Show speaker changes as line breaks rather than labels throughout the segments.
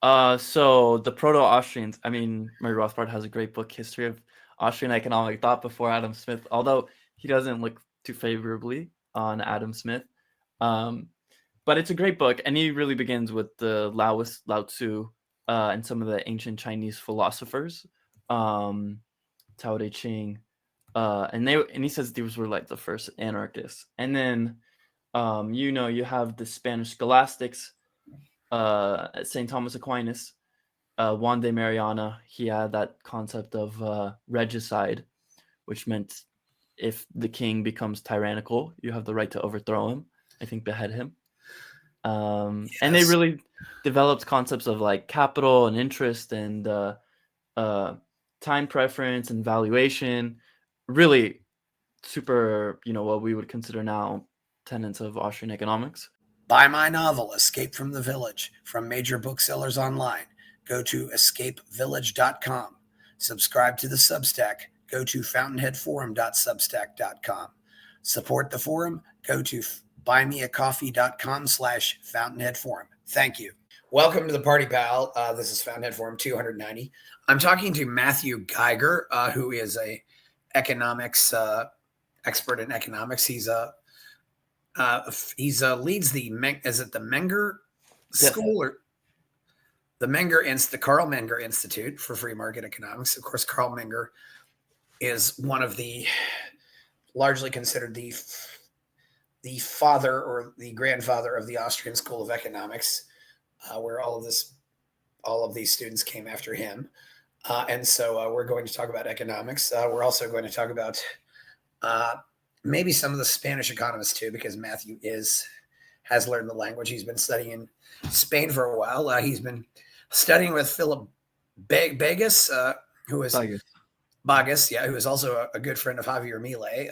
So the Proto-Austrians, I mean, Murray Rothbard has a great book, History of Austrian Economic Thought before Adam Smith, although he doesn't look too favorably on Adam Smith. Um, but it's a great book, and he really begins with the Lao Tzu, and some of the ancient Chinese philosophers, um, Tao Te Ching, and he says these were like the first anarchists. And then, you have the Spanish scholastics, St. Thomas Aquinas, Juan de Mariana. He had that concept of regicide, which meant if the king becomes tyrannical, you have the right to overthrow him. I think behead him. And they really developed concepts of like capital and interest and time preference and valuation. Really super, what we would consider now tenets of Austrian economics.
Buy my novel, Escape from the Village, from major booksellers online. Go to escapevillage.com. Subscribe to the Substack. Go to fountainheadforum.substack.com. Support the forum. Go to buymeacoffee.com/fountainheadforum. Thank you. Welcome to the Party Pal. This is Fountainhead Forum 290. I'm talking to Matthew Geiger, who is a economics expert in economics. He's leads the Menger School or the Carl Menger Institute for Free Market Economics. Of course, Carl Menger is one of the largely considered the father or the grandfather of the Austrian School of Economics, where all of these students came after him. And so we're going to talk about economics. We're also going to talk about maybe some of the Spanish economists too, because Matthew has learned the language. He's been studying in Spain for a while. He's been studying with Philip Bagus, who is Bagus, who is also a good friend of Javier Milei,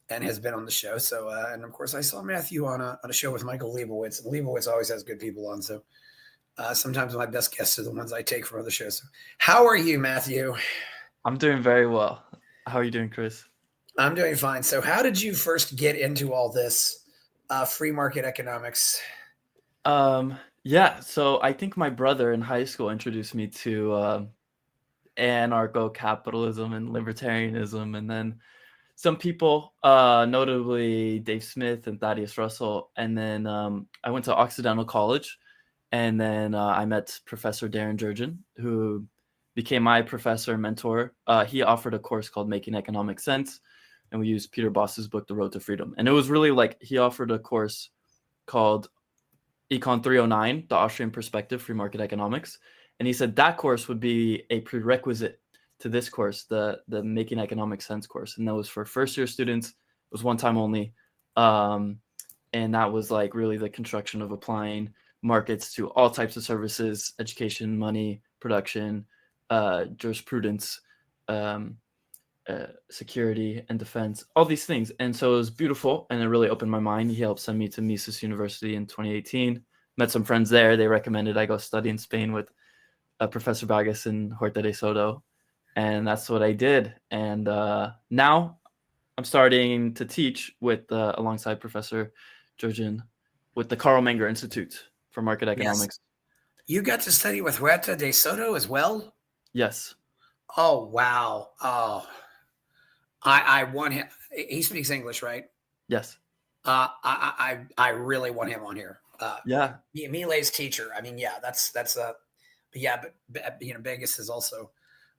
and has been on the show. So, and of course, I saw Matthew on a show with Michael Leibowitz. And Leibowitz always has good people on. So sometimes my best guests are the ones I take from other shows. So, how are you, Matthew?
I'm doing very well. How are you doing, Chris?
I'm doing fine. So how did you first get into all this free market economics?
So I think my brother in high school introduced me to anarcho-capitalism and libertarianism, and then some people, notably Dave Smith and Thaddeus Russell. And then I went to Occidental College, and then I met Professor Darren Jurgen, who became my professor and mentor. He offered a course called Making Economic Sense, and we used Peter Boss's book, The Road to Freedom. And it was really like he offered a course called Econ 309, The Austrian Perspective, Free Market Economics. And he said that course would be a prerequisite to this course, the Making Economic Sense course. And that was for first-year students. It was one time only. And that was like really the construction of applying markets to all types of services, education, money, production, jurisprudence, security and defense, all these things. And so it was beautiful, and it really opened my mind. He helped send me to Mises University in 2018. Met some friends there. They recommended I go study in Spain with Professor Bagus and Horta de Soto. And that's what I did. And now I'm starting to teach with alongside Professor Jurgen with the Carl Menger Institute for Market Economics.
Yes. You got to study with Horta de Soto as well?
Yes.
Oh, wow. Oh, I want him. He speaks English, right?
Yes.
I really want him on here. Milei's teacher. I mean, that's Bagus is also,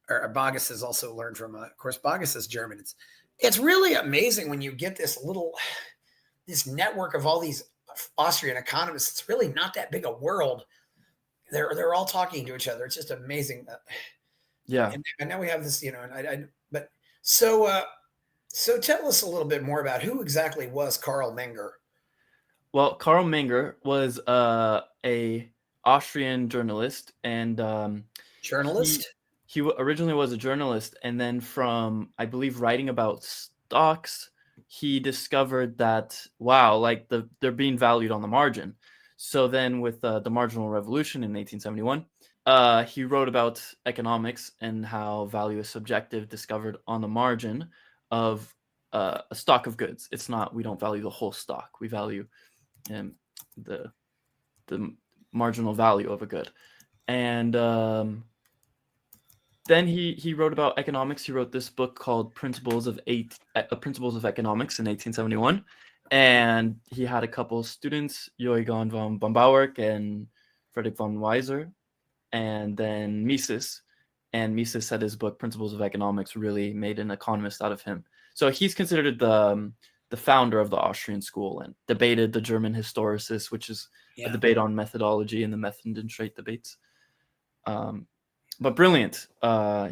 or Bagus has also learned from, of course, Bagus is German. It's really amazing when you get this network of all these Austrian economists. It's really not that big a world. They're all talking to each other. It's just amazing. And now we have this, So tell us a little bit more about who exactly was Carl Menger.
Well, Carl Menger was a Austrian journalist, and
journalist.
He originally was a journalist, and then from, I believe, writing about stocks, he discovered that they're being valued on the margin. So then, with the marginal revolution in 1871. He wrote about economics and how value is subjective, discovered on the margin of a stock of goods. It's not, we don't value the whole stock. We value the marginal value of a good. And then he wrote about economics. He wrote this book called Principles of Economics in 1871. And he had a couple of students, Johann von Bauer and Friedrich von Weiser, and then Mises. And Mises said his book Principles of Economics really made an economist out of him. So he's considered the founder of the Austrian school and debated the German historicists, which is a debate on methodology and the Methendenstreit debates. But brilliant.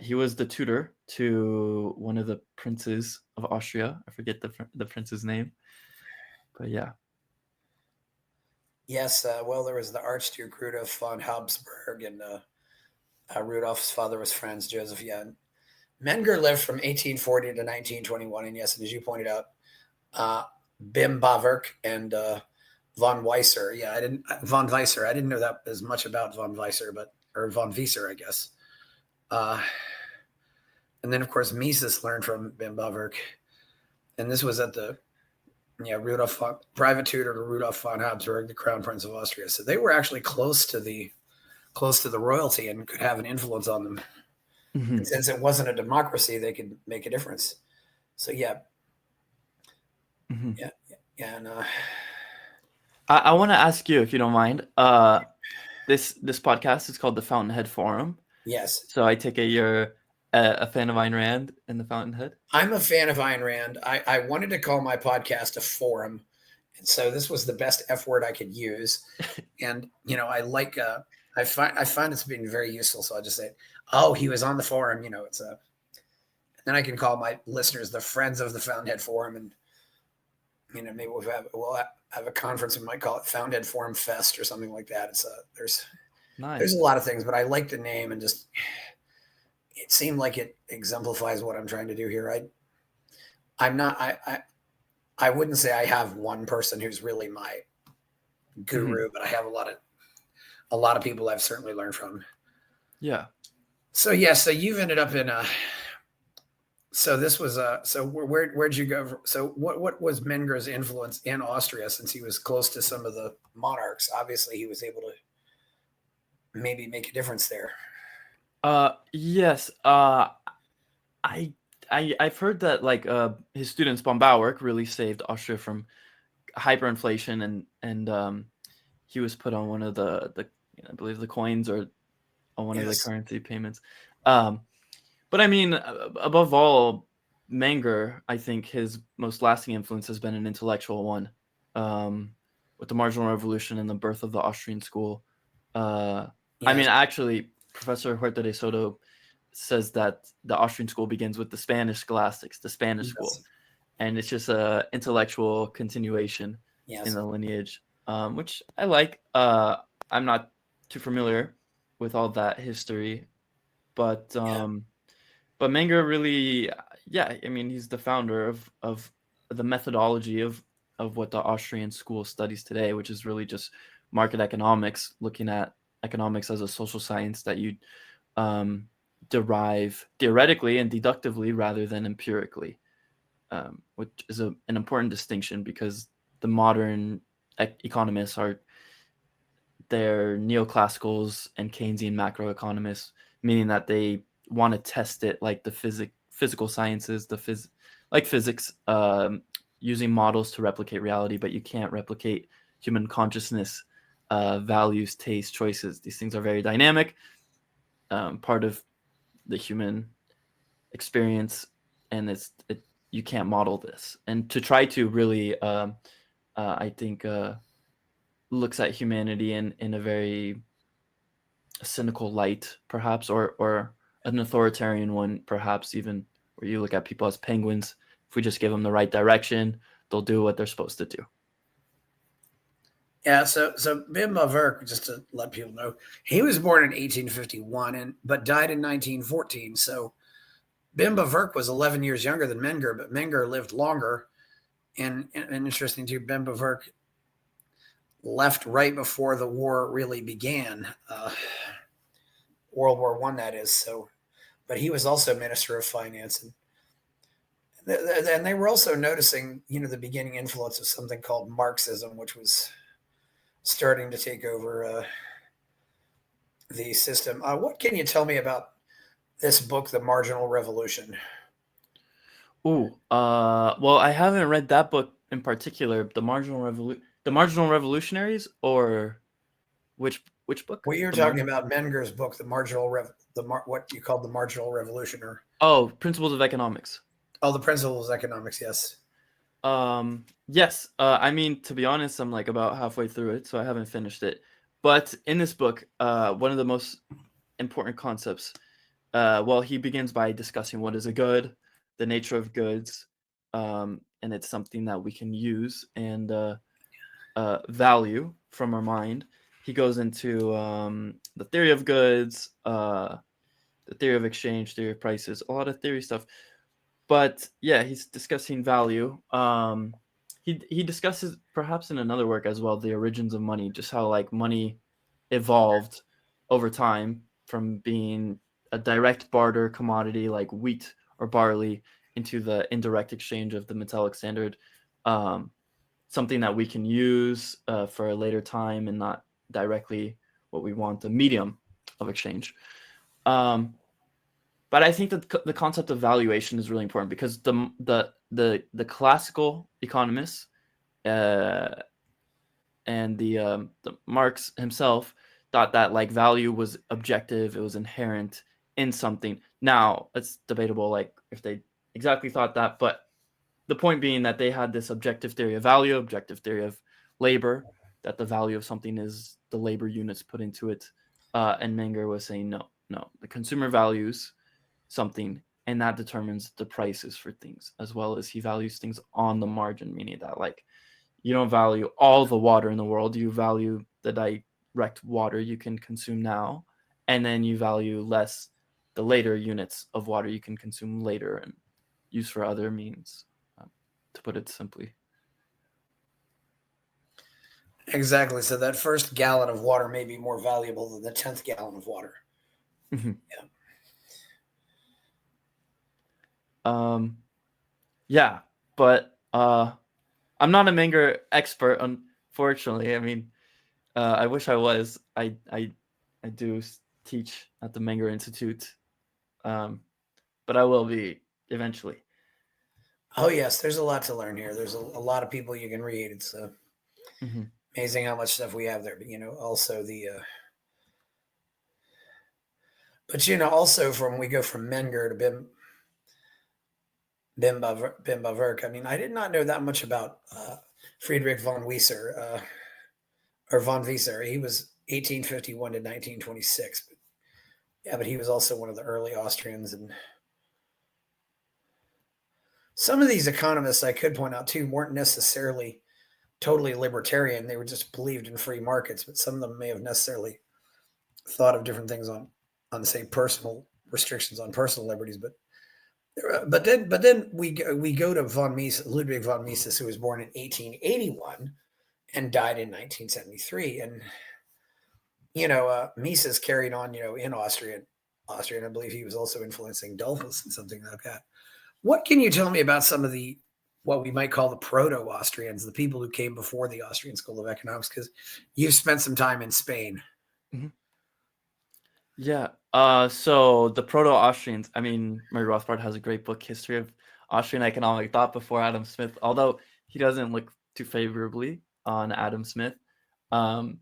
He was the tutor to one of the princes of Austria. I forget the prince's name, but yeah.
Yes, well, there was the Archduke Rudolf von Habsburg, and Rudolph's father was Franz Joseph. Yeah, Menger lived from 1840 to 1921, and yes, and as you pointed out, Bim Bawerk and von Weisser. Yeah, von Weisser. I didn't know that as much about von Weisser, or von Wieser, I guess. And then, of course, Mises learned from Bim Bawerk, and this was at the private tutor to Rudolf von Habsburg, the Crown Prince of Austria. So they were actually close to the royalty and could have an influence on them. Mm-hmm. And since it wasn't a democracy, they could make a difference. So yeah. Mm-hmm. Yeah. And
I want to ask you, if you don't mind, this podcast is called the Fountainhead Forum.
Yes.
So I take it you're a fan of Ayn Rand and the Fountainhead?
I'm a fan of Ayn Rand. I wanted to call my podcast a forum, and so this was the best F word I could use. And I like I find it's been very useful. So I just say, oh, he was on the forum. It's a. Then I can call my listeners the friends of the Fountainhead Forum, and maybe we'll have a conference. We might call it Fountainhead Forum Fest or something like that. It's there's a lot of things, but I like the name, and just it seemed like it exemplifies what I'm trying to do here. I wouldn't say I have one person who's really my guru, but I have a lot of people I've certainly learned from.
Yeah.
So you've ended up in so this was so where'd you go? So what was Menger's influence in Austria, since he was close to some of the monarchs? Obviously, he was able to maybe make a difference there.
Yes. I've heard that his students von Bauer really saved Austria from hyperinflation, and he was put on one of the I believe the coins or on one of the currency payments. But I mean, above all, Menger, I think his most lasting influence has been an intellectual one, with the Marginal Revolution and the birth of the Austrian school. I mean, actually, Professor Huerta de Soto says that the Austrian school begins with the Spanish scholastics, the Spanish school, and it's just a intellectual continuation in the lineage, which I like. I'm not too familiar with all that history, but Menger really, I mean, he's the founder of the methodology of what the Austrian school studies today, which is really just market economics, looking at economics as a social science that you derive theoretically and deductively rather than empirically, which is an important distinction, because the modern economists they're neoclassicals and Keynesian macroeconomists, meaning that they want to test it like the physical sciences, like physics, using models to replicate reality, but you can't replicate human consciousness, values, taste, choices. These things are very dynamic, part of the human experience, and you can't model this. And to try to really, I think, looks at humanity in a very cynical light, perhaps, or an authoritarian one, perhaps, even, where you look at people as penguins. If we just give them the right direction, they'll do what they're supposed to do.
Yeah, so Bim Bawerk, just to let people know, he was born in 1851 but died in 1914. So Bim Bawerk was 11 years younger than Menger, but Menger lived longer. And interesting too, Bim Bawerk left right before the war really began, World War I, that is. So, but he was also Minister of Finance, and they were also noticing, the beginning influence of something called Marxism, which was starting to take over the system. What can you tell me about this book, The Marginal Revolution?
Ooh, well, I haven't read that book in particular, the Marginal Revolutionaries, or which book?
Well, you're
The
talking
Marginal.
about Menger's book, what you called the Marginal Revolution, or
Oh, Principles of Economics.
oh, the Principles of Economics. Yes.
Yes. I mean, to be honest, I'm like about halfway through it, so I haven't finished it. But in this book, one of the most important concepts, well, he begins by discussing what is a good, the nature of goods, and it's something that we can use and value from our mind. He goes into the theory of goods, the theory of exchange, theory of prices, a lot of theory stuff. But yeah, he's discussing value. He discusses, perhaps in another work as well, the origins of money, just how like money evolved over time from being a direct barter commodity like wheat or barley into the indirect exchange of the metallic standard, um, something that we can use for a later time and not directly what we want, the medium of exchange. Um, but I think that the concept of valuation is really important because the classical economists uh, and the Marx himself thought that like value was objective, it was inherent in something. Now it's debatable like if they exactly thought that, but the point being that they had this objective theory of value, objective theory of labor, that the value of something is the labor units put into it. And Menger was saying no, no, the consumer values something and that determines the prices for things, as well as he values things on the margin, meaning that like you don't value all the water in the world, you value the direct water you can consume now, and then you value less the later units of water you can consume later and use for other means, to put it simply.
Exactly. So that first gallon of water may be more valuable than the 10th gallon of water.
Mhm.
Yeah.
um yeah, but I'm not a Menger expert, unfortunately. I mean, I wish I was. I do teach at the Menger Institute, um, but I will be eventually.
Oh, yes. There's a lot to learn here. There's a lot of people you can read. It's
Mhm.
amazing how much stuff we have there. But, also also from we go from Menger to Bim Bawerk. I mean, I did not know that much about Friedrich von Wieser, or von Wieser. He was 1851 to 1926. But, yeah, but he was also one of the early Austrians. And some of these economists I could point out too weren't necessarily totally libertarian. They were just believed in free markets, but some of them may have necessarily thought of different things on say personal restrictions on personal liberties. But then we go to von Mises, Ludwig von Mises, who was born in 1881 and died in 1973, and Mises carried on in Austria, and I believe he was also influencing Dollfuss and something like that. What can you tell me about some of the what we might call the proto-Austrians, the people who came before the Austrian School of Economics? Because you've spent some time in Spain.
Mhm. Yeah. So the Proto-Austrians. I mean, Murray Rothbard has a great book, History of Austrian Economic Thought, before Adam Smith. Although he doesn't look too favorably on Adam Smith, um,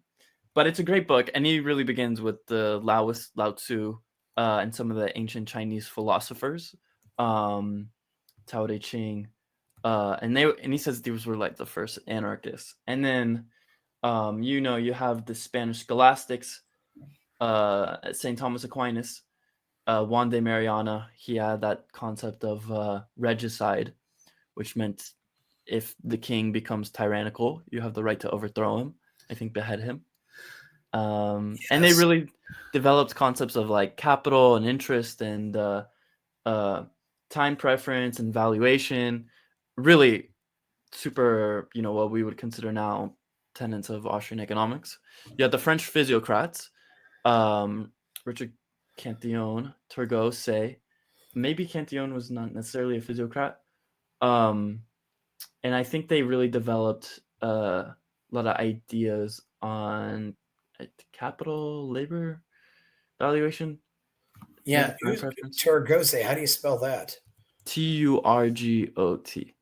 but it's a great book, and he really begins with the Laoist, Lao Tzu, and some of the ancient Chinese philosophers, um, Tao Te Ching, and he says these were like the first anarchists, and then you have the Spanish scholastics, Saint Thomas Aquinas, Juan de Mariana. He had that concept of regicide, which meant if the king becomes tyrannical, you have the right to overthrow him. I think behead him. And they
Yes.
really developed concepts of like capital and interest and uh, time preference and valuation. Really super, what we would consider now tenets of Austrian economics. You had the French physiocrats, um, Richard Cantillon, Turgot, say. Maybe Cantillon was not necessarily a physiocrat. Um, and I think they really developed a lot of ideas on capital, labor. valuation, maybe
Yeah,
time
who's
preference.
Turgose? How do you spell that?
Turgot.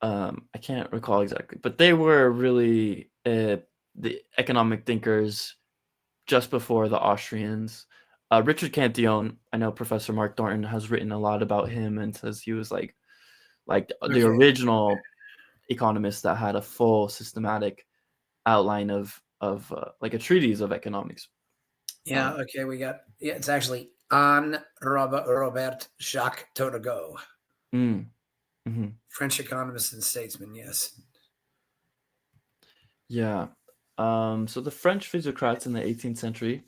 I can't recall exactly, but they were really the economic thinkers just before the Austrians. Richard Cantillon, I know Professor Mark Thornton has written a lot about him and says he was like the
Okay.
original economist that had a full systematic outline of like a treatise of economics.
Yeah. Okay. We got. Yeah. It's actually on Robert Jacques Turgot,
Mm, hmm
French economist and statesman. Yes.
Yeah. So the French physiocrats in the 18th century,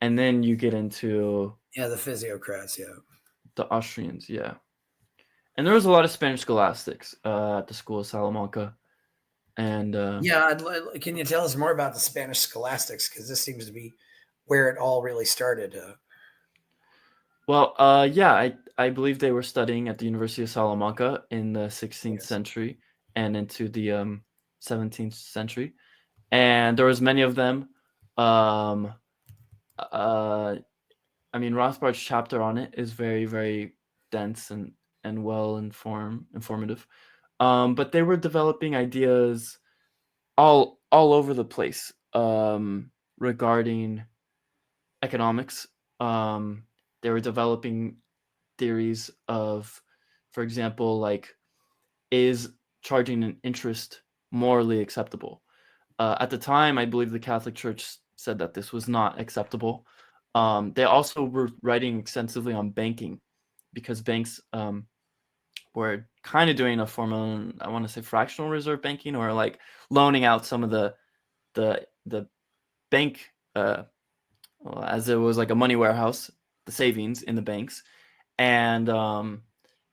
and then you get into
Yeah. The physiocrats. Yeah.
the Austrians. Yeah. And there was a lot of Spanish scholastics at the School of Salamanca. And
Yeah. Can you tell us more about the Spanish scholastics? Because this seems to be where it all really started.
well, yeah, I believe they were studying at the University of Salamanca in the 16th
Yes.
century and into the 17th century. And there was many of them. Um, uh, I mean, Rothbard's chapter on it is very, very dense and well informative. But they were developing ideas all over the place regarding economics. They were developing theories of, for example, like, is charging an interest morally acceptable? At the time, I believe the Catholic Church said that this was not acceptable. They also were writing extensively on banking because banks were kind of doing a form of, I want to say, fractional reserve banking, or like loaning out some of the bank, well, as it was like a money warehouse, the savings in the banks. And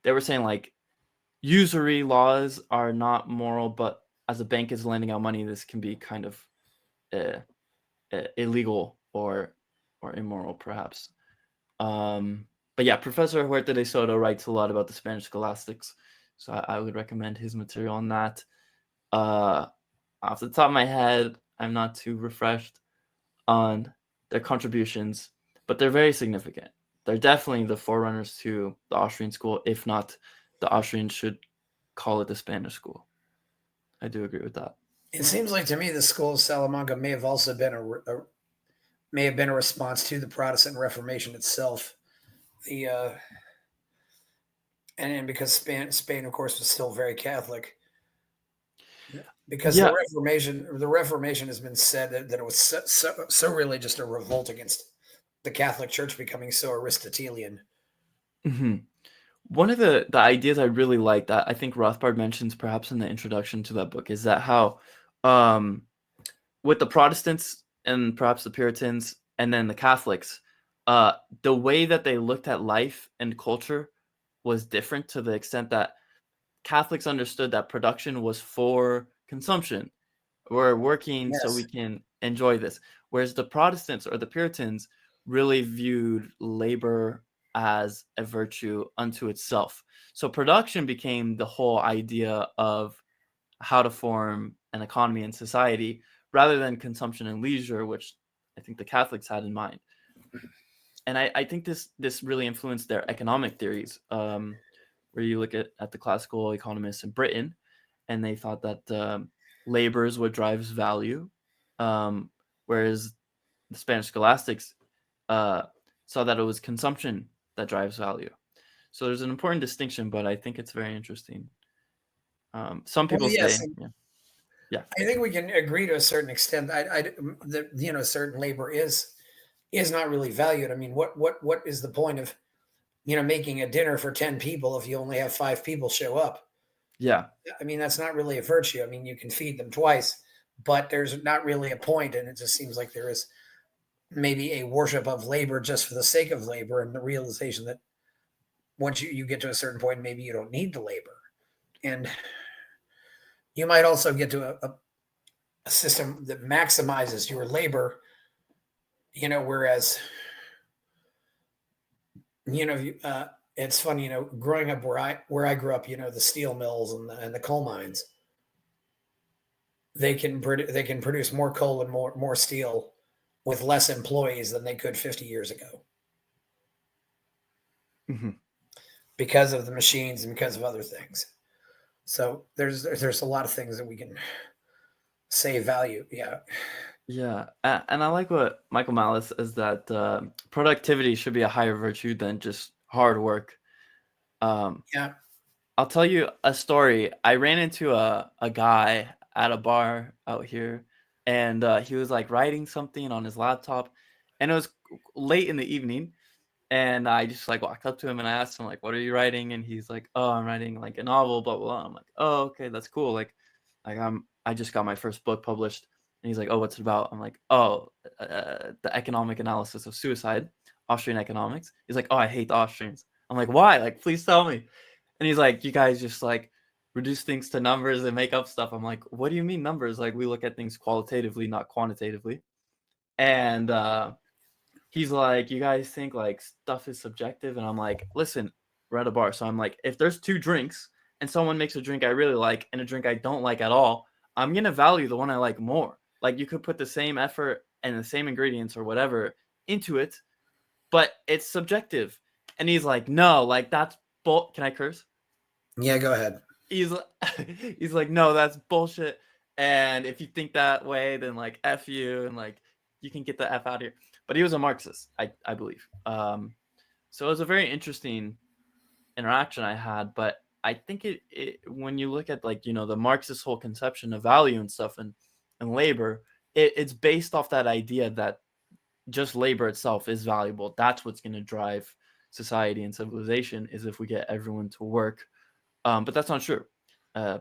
they were saying like usury laws are not moral, but as a bank is lending out money, this can be kind of uh, illegal or immoral, perhaps. But yeah, Professor Huerta de Soto writes a lot about the Spanish scholastics, so I would recommend his material on that. Uh, Off the top of my head, I'm not too refreshed on their contributions, but they're very significant. They're definitely the forerunners to the Austrian school. If not, the Austrians should call it the Spanish school. I do agree with that.
It seems like to me the School of Salamanca may have also been may have been a response to the Protestant Reformation itself. The and because Spain, of course, was still very Catholic. Because
Yeah,
the Reformation has been said that it was so really just a revolt against the Catholic Church becoming so Aristotelian.
hmm one of the ideas I really like that I think Rothbard mentions perhaps in the introduction to that book is that how um, with the Protestants and perhaps the Puritans and then the Catholics, uh, the way that they looked at life and culture was different, to the extent that Catholics understood that production was for consumption. We're working so we
Yes,
can enjoy this. Whereas the Protestants or the Puritans really viewed labor as a virtue unto itself. So production became the whole idea of how to form an economy and society, rather than consumption and leisure, which I think the Catholics had in mind. And I think this really influenced their economic theories, where you look at the classical economists in Britain, and they thought that labor is what drives value, um, whereas the Spanish scholastics uh, saw that it was consumption that drives value. So there's an important distinction, but I think it's very interesting. Some
well,
people say,
yes, and
yeah, yeah,
I think we can agree to a certain extent. That certain labor is not really valued. I mean, what is the point of making a dinner for 10 people if you only have 5 people show up?
yeah,
I mean, that's not really a virtue. I mean, you can feed them twice, but there's not really a point, and it just seems like there is maybe a worship of labor just for the sake of labor, and the realization that once you get to a certain point, maybe you don't need the labor. And you might also get to a system that maximizes your labor, whereas, it's funny, growing up where I grew up, the steel mills and the coal mines, they can produce more coal and more steel with less employees than they could 50 years ago
Mhm.
because of the machines and because of other things. So there's a lot of things that we can save value. Yeah.
Yeah, and I like what Michael Malice is that productivity should be a higher virtue than just hard work. Um,
Yeah.
I'll tell you a story. I ran into a guy at a bar out here, and he was like writing something on his laptop, and it was late in the evening. And I just like walked up to him and I asked him like, "What are you writing?" And he's like, "Oh, I'm writing like a novel, blah blah blah." I'm like, "Oh, okay, that's cool." I just got my first book published. And he's like, "Oh, what's it about?" I'm like, "Oh, the economic analysis of suicide, Austrian economics." He's like, "Oh, I hate the Austrians." I'm like, "Why? Like, please tell me." And he's like, "You guys just like reduce things to numbers and make up stuff." I'm like, "What do you mean numbers? Like, we look at things qualitatively, not quantitatively." And he's like, "You guys think like stuff is subjective?" And I'm like, "Listen, we're at a bar." So I'm like, if there's two drinks and someone makes a drink I really like and a drink I don't like at all, I'm going to value the one I like more. Like you could put the same effort and the same ingredients or whatever into it, but it's subjective. And he's like, "No, like that's Can I curse?"
Yeah. Go ahead.
He's he's like, "No, that's bullshit. And if you think that way, then like F you and like you can get the F out of here." But he was a Marxist, I believe. So it was a very interesting interaction I had. But I think it when you look at like the Marxist whole conception of value and stuff and labor, it's based off that idea that just labor itself is valuable. That's what's going to drive society and civilization is if we get everyone to work. But that's not true. Uh,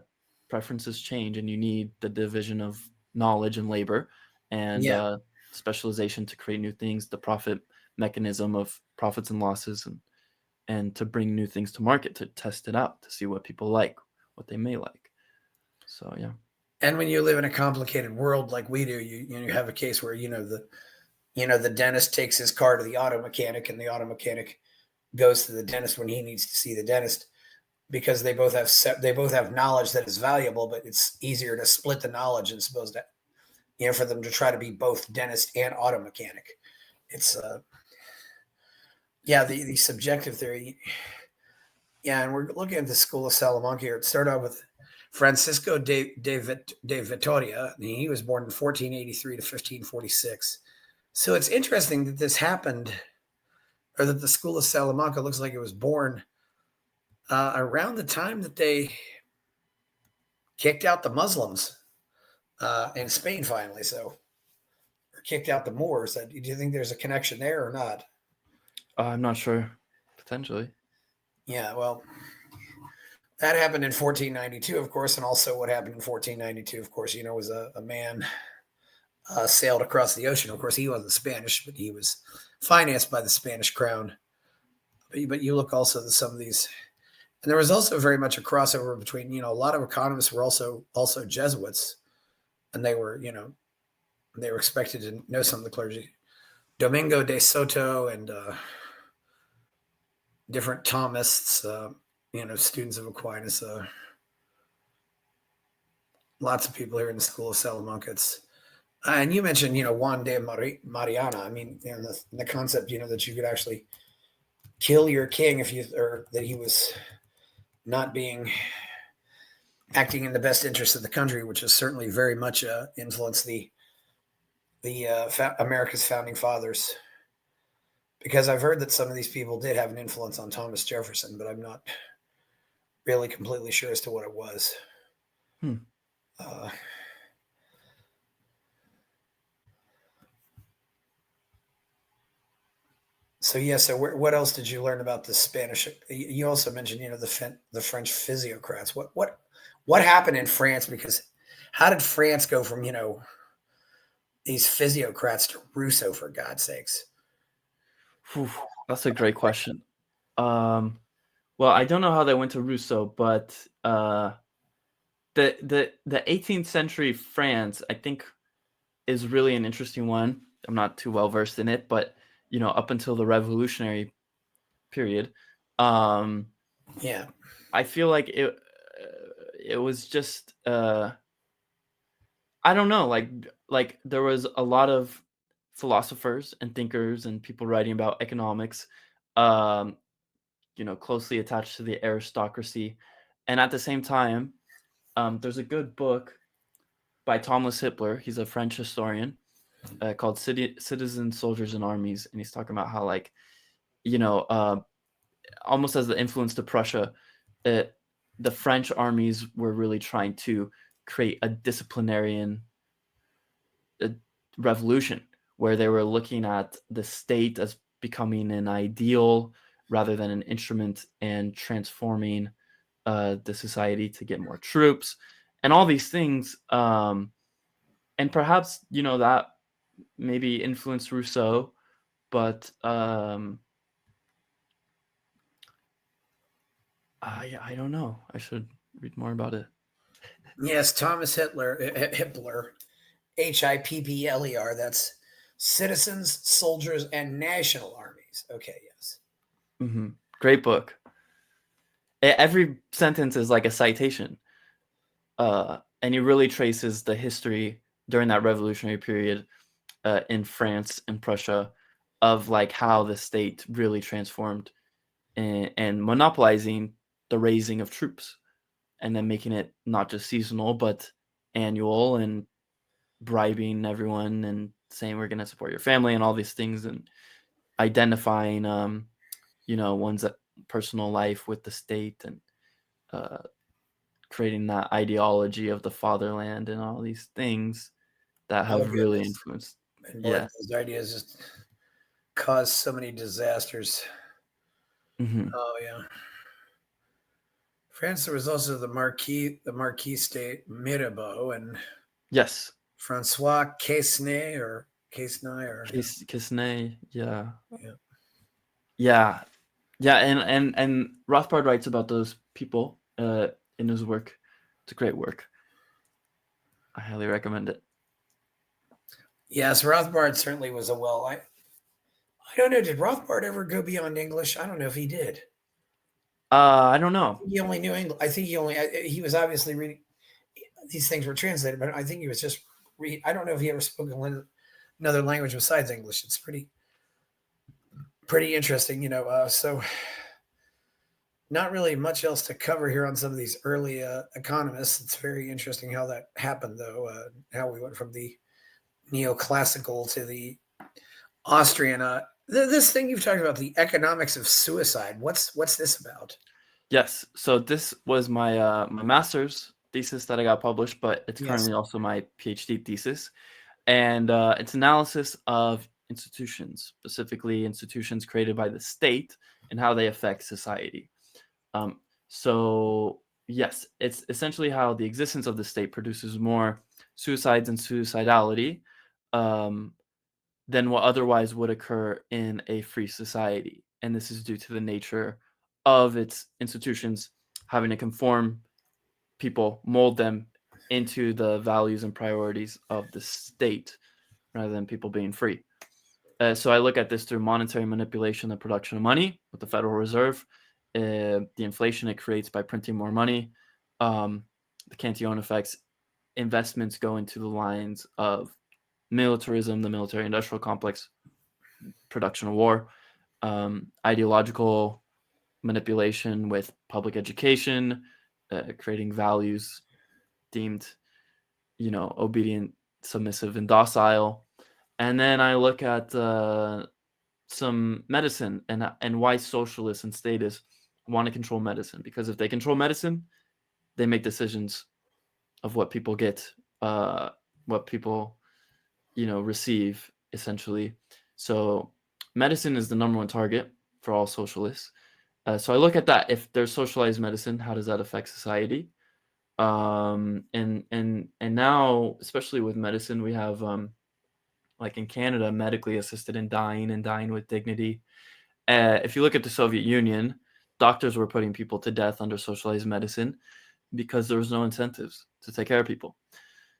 Preferences change, and you need the division of knowledge and labor, and
Yeah.
specialization to create new things. The profit mechanism of profits and losses, and to bring new things to market to test it out to see what people like, what they may like. So yeah.
And when you live in a complicated world like we do, you have a case where the dentist takes his car to the auto mechanic, and the auto mechanic goes to the dentist when he needs to see the dentist because they both have knowledge that is valuable, but it's easier to split the knowledge and supposed to for them to try to be both dentist and auto mechanic. It's yeah, the subjective theory. Yeah, and we're looking at the School of Salamanca here. It started out with Francisco de Vitoria. He was born in 1483 to 1546. So it's interesting that this happened, or that the School of Salamanca looks like it was born around the time that they kicked out the Muslims in Spain finally. So, or kicked out the Moors. Do you think there's a connection there or not?
I'm not sure. Potentially.
Yeah, well, that happened in 1492, of course, and also what happened in 1492, of course, was a man sailed across the ocean. Of course, he wasn't Spanish, but he was financed by the Spanish crown. But you look also at some of these, and there was also very much a crossover between, a lot of economists were also Jesuits, and they were expected to know some of the clergy. Domingo de Soto and different Thomists, students of Aquinas. Lots of people here in the School of Salamanca. And you mentioned, Juan de Mariana. I mean, the concept, that you could actually kill your king or that he was not acting in the best interest of the country, which has certainly very much influenced the America's founding fathers. Because I've heard that some of these people did have an influence on Thomas Jefferson, but I'm not really completely sure as to what it was.
Hmm.
Uh, So yeah. So what else did you learn about the Spanish? You also mentioned, the French physiocrats. What happened in France? Because how did France go from these physiocrats to Rousseau, for God's sakes?
Whew, that's a great question. Well, I don't know how they went to Rousseau, but the 18th century France, I think, is really an interesting one. I'm not too well versed in it, but up until the revolutionary period,
Yeah,
I feel like it was just I don't know, like there was a lot of philosophers and thinkers and people writing about economics, um, closely attached to the aristocracy. And at the same time, there's a good book by Thomas Hitler. He's a French historian, called Citizens, Soldiers, and Armies. And he's talking about how, like, almost as the influence to Prussia, the French armies were really trying to create a disciplinarian revolution where they were looking at the state as becoming an ideal rather than an instrument, and transforming the society to get more troops and all these things. And perhaps, that maybe influenced Rousseau, but I don't know. I should read more about it.
Yes, Thomas Hitler, Hippler. That's Citizens, Soldiers, and National Armies. Okay, yes.
Mm-hmm. Great book. Every sentence is like a citation, and he really traces the history during that revolutionary period in France and Prussia, of like how the state really transformed, and monopolizing the raising of troops, and then making it not just seasonal but annual, and bribing everyone and saying we're going to support your family and all these things, and identifying one's personal life with the state, and creating that ideology of the fatherland and all these things that
Oh,
have really
goodness.
influenced.
And boy,
Yeah.
those ideas just cause so many disasters.
Mm-hmm.
Oh, yeah. France, there was also the Marquis state Mirabeau and
Yes.
Francois Quesnay,
Kisney. Yeah.
yeah.
Yeah. Yeah. And Rothbard writes about those people in his work. It's a great work. I highly recommend it.
Yes, Rothbard certainly was I don't know. Did Rothbard ever go beyond English? I don't know if he did.
I don't know.
He only knew English. I think he was obviously reading. These things were translated, but I think he was just read. I don't know if he ever spoke another language besides English. It's pretty interesting, So not really much else to cover here on some of these early economists. It's very interesting how that happened, though. How we went from the neoclassical to the Austrian. This thing you've talked about, the economics of suicide. What's this about?
Yes. So this was my master's thesis that I got published, but it's
Yes.
currently also my PhD thesis, and it's analysis of institutions, specifically institutions created by the state and how they affect society. So yes, it's essentially how the existence of the state produces more suicides and suicidality um, than what otherwise would occur in a free society. And this is due to the nature of its institutions having to conform people, mold them into the values and priorities of the state rather than people being free. So I look at this through monetary manipulation, the production of money with the Federal Reserve, the inflation it creates by printing more money, the Cantillon effects. Investments go into the lines of militarism, the military-industrial complex, production of war, ideological manipulation with public education, creating values deemed, obedient, submissive, and docile. And then I look at some medicine, and why socialists and statists want to control medicine, because if they control medicine, they make decisions of what people get, what people receive, essentially. So medicine is the number one target for all socialists. So I look at that. If there's socialized medicine, how does that affect society? And now, especially with medicine, we have like in Canada, medically assisted in dying and dying with dignity. If you look at the Soviet Union, doctors were putting people to death under socialized medicine because there was no incentives to take care of people.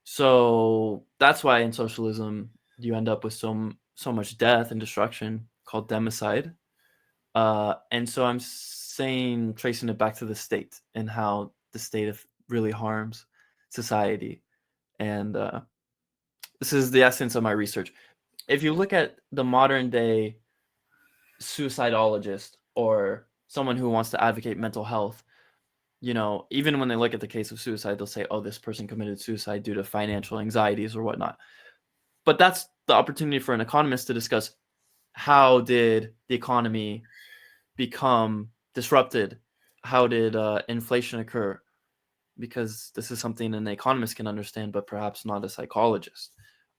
So that's why in socialism you end up with so much death and destruction, called democide. And so I'm saying, tracing it back to the state and how the state really harms society. And this is the essence of my research. if you look at the modern day suicidologist or someone who wants to advocate mental health, even when they look at the case of suicide, they'll say, oh, this person committed suicide due to financial anxieties or whatnot. But that's the opportunity for an economist to discuss, how did the economy become disrupted? How did inflation occur? Because this is something an economist can understand, but perhaps not a psychologist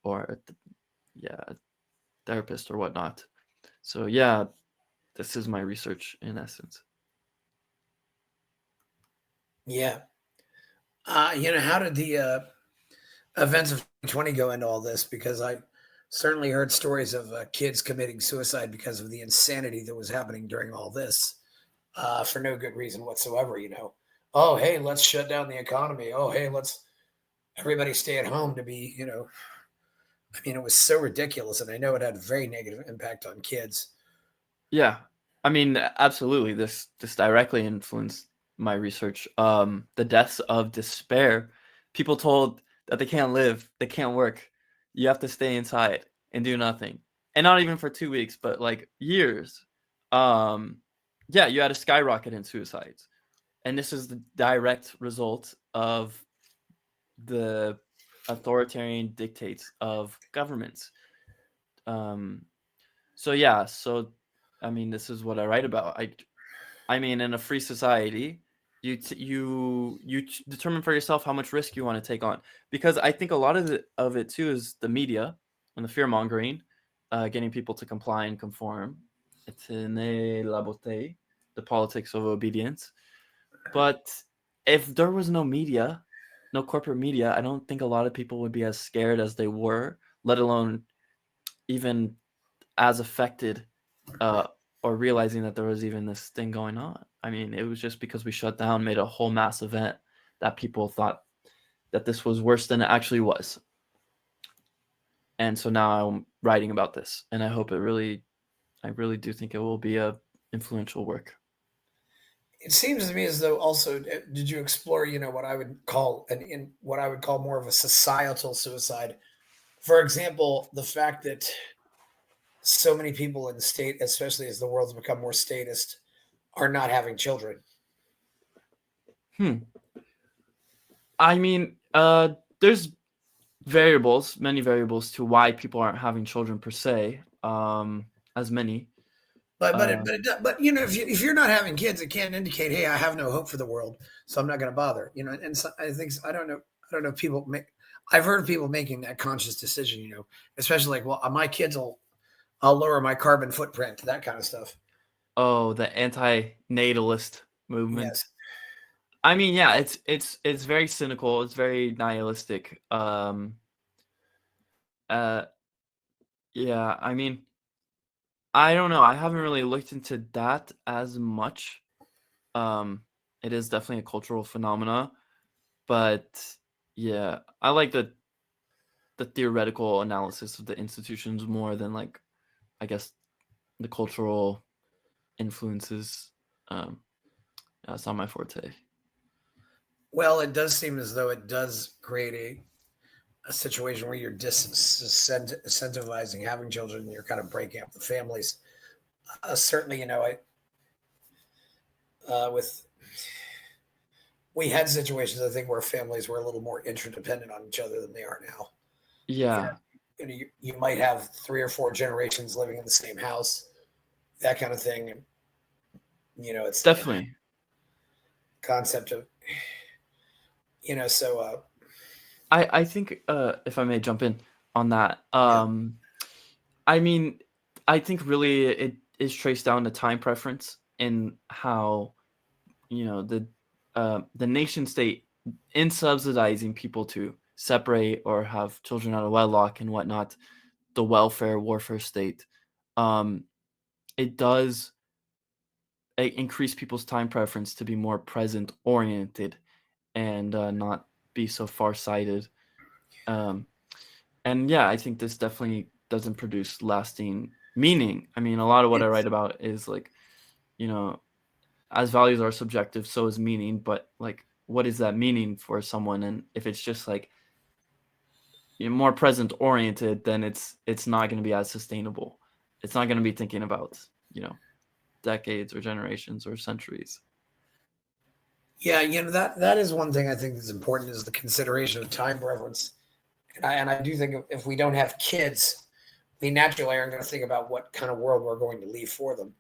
or a therapist or whatnot. So yeah, this is my research in essence.
Yeah. How did the events of 2020 go into all this? Because I certainly heard stories of kids committing suicide because of the insanity that was happening during all this, for no good reason whatsoever. Oh, hey, let's shut down the economy. Oh, hey, let's everybody stay at home to be, I mean, it was so ridiculous. And I know it had a very negative impact on kids.
Yeah, I mean, absolutely. This directly influenced my research. The deaths of despair. People told that they can't live, they can't work. You have to stay inside and do nothing, and not even for 2 weeks, but like years. Yeah, you had a skyrocket in suicides, and this is the direct result of the authoritarian dictates of governments. Um, so yeah, so I mean, this is what I write about. I mean, in a free society, you determine for yourself how much risk you want to take on, because I think a lot of it too is the media and the fear mongering, getting people to comply and conform. Tenez la beauté, the politics of obedience. But if there was no media, no corporate media, I don't think a lot of people would be as scared as they were, let alone even as affected, uh, or realizing that there was even this thing going on. I mean, it was just because we shut down, made a whole mass event, that people thought that this was worse than it actually was. And so now I'm writing about this, and I really do think it will be a influential work.
It seems to me as though also, did you explore, what I would call what I would call more of a societal suicide? For example, the fact that so many people in the state, especially as the world's become more statist, are not having children.
Hmm. I mean, there's many variables to why people aren't having children per se. As many. Uh,
If you're not having kids, it can't indicate, hey, I have no hope for the world, so I'm not going to bother. And so I think I don't know. I don't know. People make. I've heard of people making that conscious decision. Especially like, well, my kids will. I'll lower my carbon footprint. That kind of stuff.
oh, the anti-natalist movement.
Yes.
I mean, yeah, it's very cynical. It's very nihilistic. Uh, yeah. I mean, I don't know. I haven't really looked into that as much. Um, it is definitely a cultural phenomena, but yeah, I like the theoretical analysis of the institutions more than, like, I guess, the cultural influences. Um, that's not my forte.
Well, it does seem as though it does create a situation where you're disincentivizing having children and you're kind of breaking up the families. Certainly, with we had situations, I think, where families were a little more interdependent on each other than they are now. You know,
Yeah,
you might have 3 or 4 generations living in the same house, that kind of thing. And, it's
definitely.
concept of, so
I think, if I may jump in on that,
yeah.
I mean, I think really it is traced down to time preference and how, the nation state, in subsidizing people to separate or have children out of wedlock and whatnot, the welfare warfare state, um, it does increase people's time preference to be more present oriented and not be so far sighted. Um, and yeah, I think this definitely doesn't produce lasting meaning. I mean, a lot of what I
It's
write about is like, you know, as values are subjective, so is meaning. But like, what is that meaning for someone? And if it's just like more present oriented, then it's not going to be as sustainable. It's not going to be thinking about, decades or generations or centuries.
Yeah, that is one thing I think is important is the consideration of time preference. And I do think if we don't have kids, we naturally aren't going to think about what kind of world we're going to leave for them.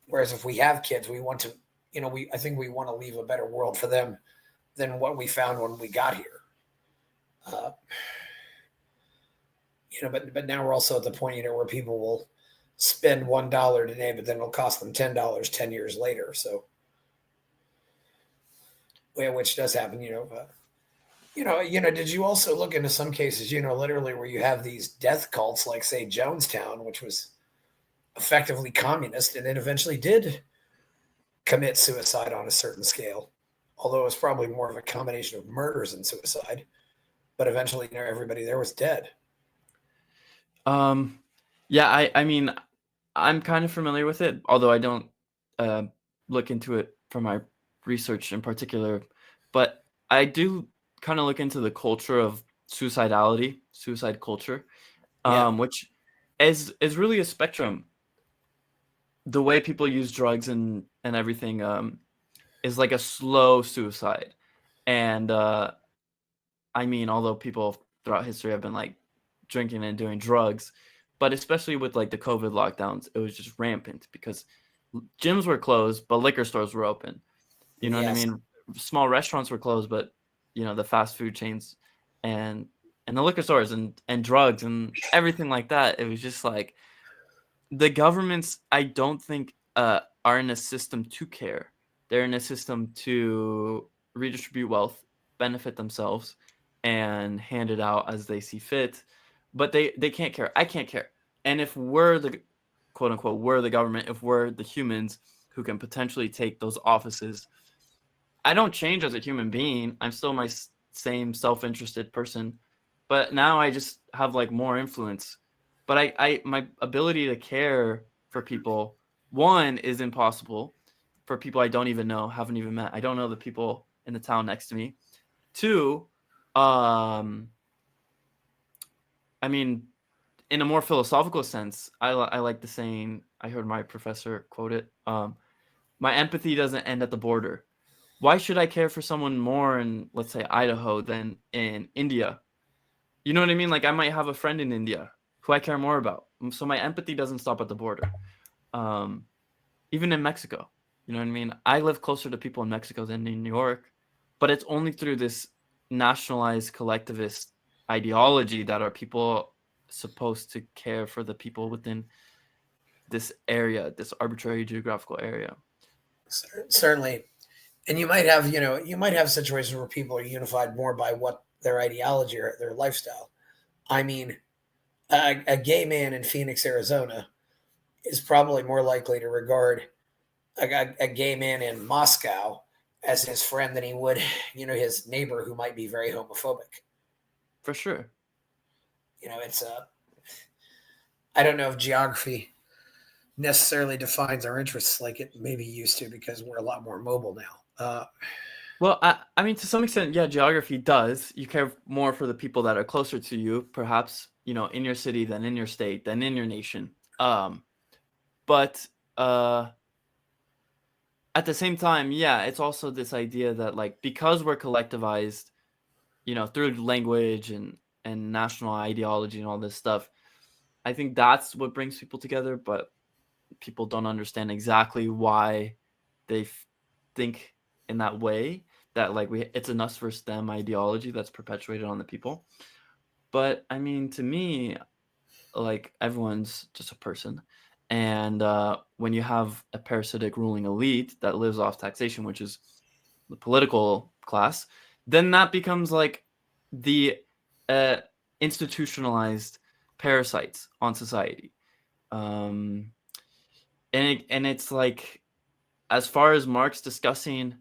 Whereas if we have kids, we want to, I think we want to leave a better world for them than what we found when we got here. Uh, but now we're also at the point, where people will spend $1 today, but then it'll cost them $10 10 years later. So, yeah, which does happen, did you also look into some cases, literally where you have these death cults, like say Jonestown, which was effectively communist, and it eventually did commit suicide on a certain scale, although it was probably more of a combination of murders and suicide. But eventually, everybody there was dead.
Yeah, I mean, I'm kind of familiar with it, although I don't look into it for my research in particular. But I do kind of look into the culture of suicide culture, which is really a spectrum. The way people use drugs and everything is like a slow suicide. And I mean, although people throughout history have been like drinking and doing drugs, but especially with like the COVID lockdowns, it was just rampant because gyms were closed, but liquor stores were open. You know what I mean? Small restaurants were closed, but the fast food chains and the liquor stores and drugs and everything like that. It was just like the governments, I don't think are in a system to care. They're in a system to redistribute wealth, benefit themselves, and hand it out as they see fit. But they can't care. I can't care. And if we're the quote unquote, we're the government, if we're the humans who can potentially take those offices, I don't change as a human being. I'm still my same self-interested person, but now I just have like more influence. But I my ability to care for people, one, is impossible for people I don't even know, haven't even met. I don't know the people in the town next to me. Two, I mean, in a more philosophical sense, I like the saying, I heard my professor quote it, my empathy doesn't end at the border. Why should I care for someone more in, let's say, Idaho than in India? You know what I mean? Like I might have a friend in India who I care more about. So my empathy doesn't stop at the border. Even in Mexico, you know what I mean? I live closer to people in Mexico than in New York, but it's only through this nationalized collectivist ideology that are people supposed to care for the people within this area, this arbitrary geographical area.
Certainly. And you might have situations where people are unified more by what their ideology or their lifestyle. I mean, a gay man in Phoenix, Arizona is probably more likely to regard a gay man in Moscow as his friend than he would, his neighbor who might be very homophobic.
For sure.
It's I don't know if geography necessarily defines our interests like it maybe used to because we're a lot more mobile now.
Well, I mean, to some extent, yeah, geography does. You care more for the people that are closer to you, perhaps, in your city than in your state, than in your nation. But at the same time, yeah, it's also this idea that like because we're collectivized, through language and national ideology and all this stuff, I think that's what brings people together. But people don't understand exactly why they think in that way. That like it's an us versus them ideology that's perpetuated on the people. But I mean, to me, like everyone's just a person. And when you have a parasitic ruling elite that lives off taxation, which is the political class, then that becomes like the institutionalized parasites on society. And it's like, as far as Marx discussing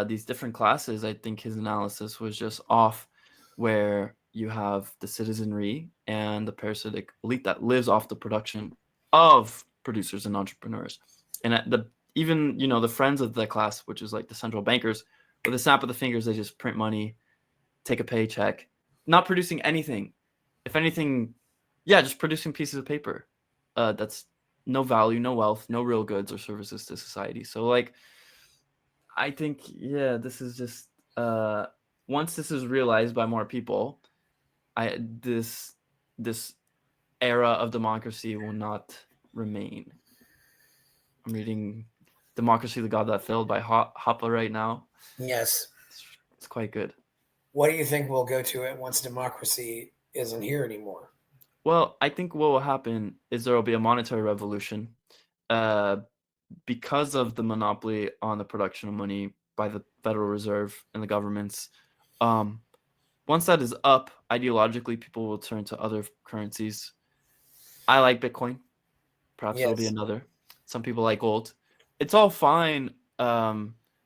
these different classes, I think his analysis was just off, where you have the citizenry and the parasitic elite that lives off the production of producers and entrepreneurs. And even the friends of the class, which is like the central bankers, with a snap of the fingers, they just print money, take a paycheck, not producing anything. If anything, yeah, just producing pieces of paper. That's no value, no wealth, no real goods or services to society. So like, I think yeah, this is just once this is realized by more people, I this era of democracy will not remain. I'm reading Democracy: The God That Failed by Hoppe right now.
Yes.
It's quite good.
What do you think will go to it once democracy isn't here anymore?
Well, I think what will happen is there will be a monetary revolution uh, because of the monopoly on the production of money by the Federal Reserve and the governments. Um, Once that is up, ideologically, people will turn to other currencies. I like Bitcoin. Perhaps there'll be
Yes.
another. Some people like gold. It's all fine.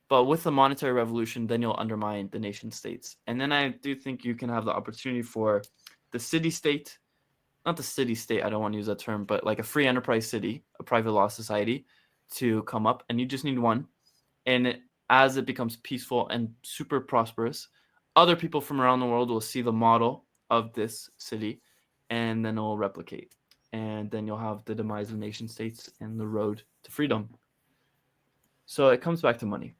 But with the monetary revolution, then you'll undermine the nation states. And then I do think you can have the opportunity for the city state, not the city state, I don't want to use that term, but like a free enterprise city, a private law society to come up. And you just need one. And as it becomes peaceful and super prosperous, other people from around the world will see the model of this city and then it will replicate. And then you'll have the demise of nation states and the road to freedom. So it comes back to money.